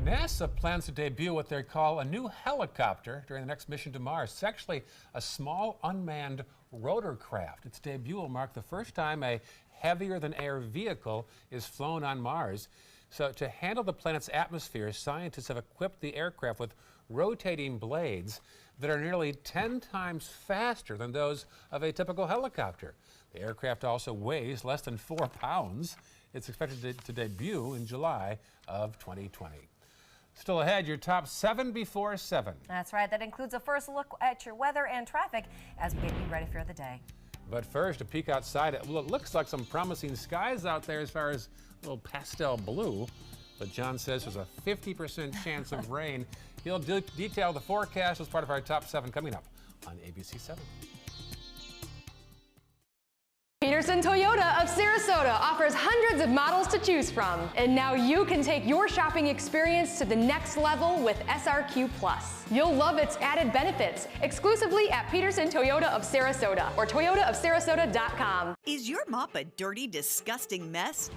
NASA plans to debut what they call a new helicopter during the next mission to Mars. It's actually a small unmanned rotorcraft. Its debut will mark the first time a heavier-than-air vehicle is flown on Mars. So to handle the planet's atmosphere, scientists have equipped the aircraft with rotating blades that are nearly 10 times faster than those of a typical helicopter. The aircraft also weighs less than 4 pounds. It's expected to debut in July of 2020. Still ahead, your top 7 before 7. That's right. That includes a first look at your weather and traffic as we get you ready for the day. But first, a peek outside. Well, it looks like some promising skies out there as far as a little pastel blue. But John says there's a 50% chance of rain. He'll detail the forecast as part of our top 7 coming up on ABC 7. Peterson Toyota of Sarasota offers hundreds of models to choose from. And now you can take your shopping experience to the next level with SRQ Plus. You'll love its added benefits exclusively at Peterson Toyota of Sarasota or toyotaofsarasota.com. Is your mop a dirty, disgusting mess?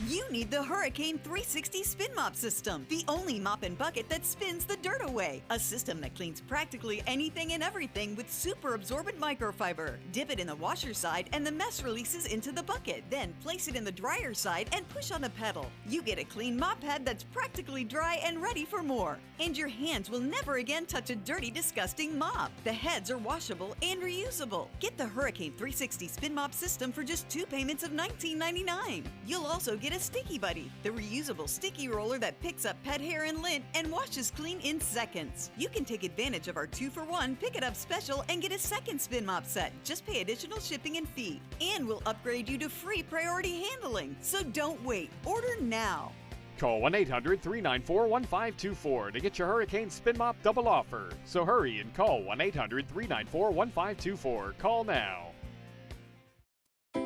You need the Hurricane 360 Spin Mop System, the only mop and bucket that spins the dirt away. A system that cleans practically anything and everything with super absorbent microfiber. Dip it in the washer side and the mess releases into the bucket. Then place it in the dryer side and push on the pedal. You get a clean mop head that's practically dry and ready for more. And your hands will never again touch a dirty, disgusting mop. The heads are washable and reusable. Get the Hurricane 360 Spin Mop System for just 2 payments of $19.99. You'll also get a Sticky Buddy, the reusable sticky roller that picks up pet hair and lint and washes clean in seconds. You can take advantage of our 2-for-1 Pick It Up special and get a second spin mop set. Just pay additional shipping and fee. And we'll upgrade you to free priority handling. So don't wait. Order now. Call 1-800-394-1524 to get your Hurricane Spin Mop double offer. So hurry and call 1-800-394-1524. Call now.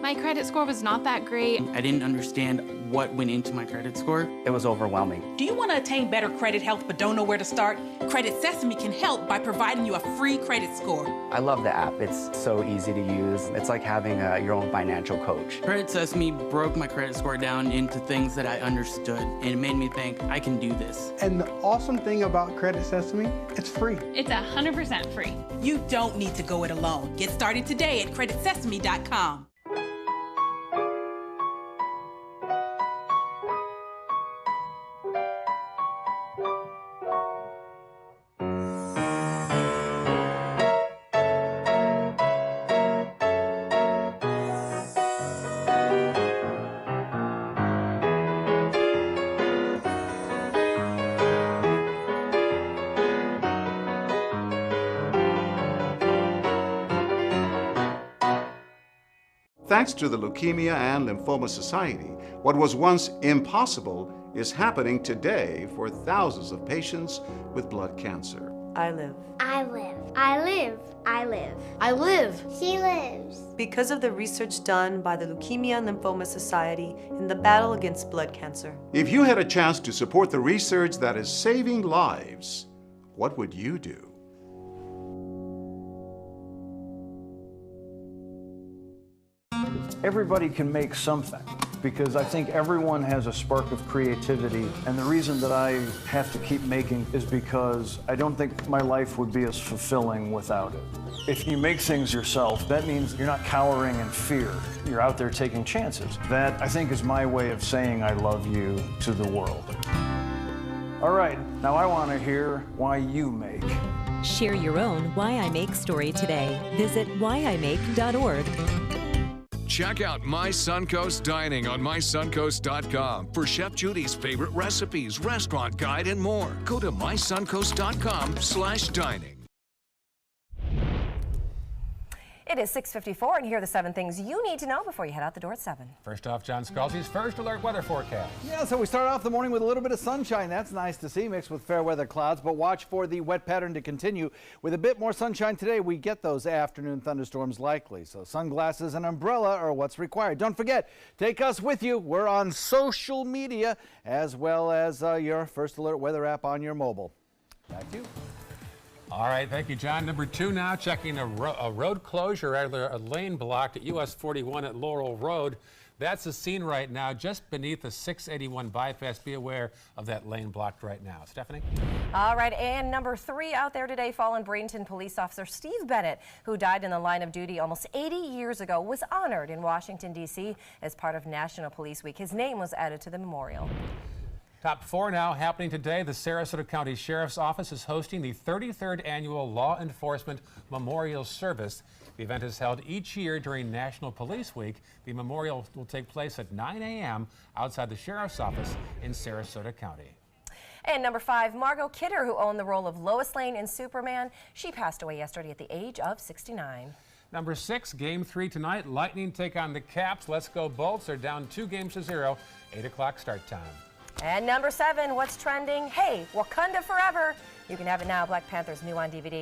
My credit score was not that great. I didn't understand what went into my credit score. It was overwhelming. Do you want to attain better credit health but don't know where to start? Credit Sesame can help by providing you a free credit score. I love the app. It's so easy to use. It's like having your own financial coach. Credit Sesame broke my credit score down into things that I understood, and it made me think I can do this. And the awesome thing about Credit Sesame, it's free. It's 100% free. You don't need to go it alone. Get started today at creditsesame.com. Thanks to the Leukemia and Lymphoma Society, what was once impossible is happening today for thousands of patients with blood cancer. I live. I live. I live. I live. I live. She lives. Because of the research done by the Leukemia and Lymphoma Society in the battle against blood cancer. If you had a chance to support the research that is saving lives, what would you do? Everybody can make something, because I think everyone has a spark of creativity, and the reason that I have to keep making is because I don't think my life would be as fulfilling without it. If you make things yourself, that means you're not cowering in fear. You're out there taking chances. That, I think, is my way of saying I love you to the world. All right, now I want to hear why you make. Share your own Why I Make story today. Visit whyimake.org. Check out My Suncoast Dining on mysuncoast.com for Chef Judy's favorite recipes, restaurant guide, and more. Go to mysuncoast.com/dining. It is 6:54, and here are the 7 things you need to know before you head out the door at 7. First off, John Scalzi's first alert weather forecast. Yeah, so we start off the morning with a little bit of sunshine. That's nice to see, mixed with fair weather clouds, but watch for the wet pattern to continue. With a bit more sunshine today, we get those afternoon thunderstorms likely. So sunglasses and umbrella are what's required. Don't forget, take us with you. We're on social media, as well as your first alert weather app on your mobile. Back to you. All right, thank you, John. Number 2 now, checking a road closure, rather a lane blocked at US 41 at Laurel Road. That's the scene right now, just beneath the 681 bypass. Be aware of that lane blocked right now. Stephanie? All right, and number 3 out there today, fallen Bradenton police officer Steve Bennett, who died in the line of duty almost 80 years ago, was honored in Washington, D.C. as part of National Police Week. His name was added to the memorial. Top 4 now happening today. The Sarasota County Sheriff's Office is hosting the 33rd Annual Law Enforcement Memorial Service. The event is held each year during National Police Week. The memorial will take place at 9 a.m. outside the Sheriff's Office in Sarasota County. And number 5, Margot Kidder, who owned the role of Lois Lane in Superman. She passed away yesterday at the age of 69. Number 6, Game 3 tonight. Lightning take on the Caps. Let's go Bolts. They're down 2-0, 8 o'clock start time. And number 7, what's trending? Hey, Wakanda Forever. You can have it now. Black Panther's new on DVD.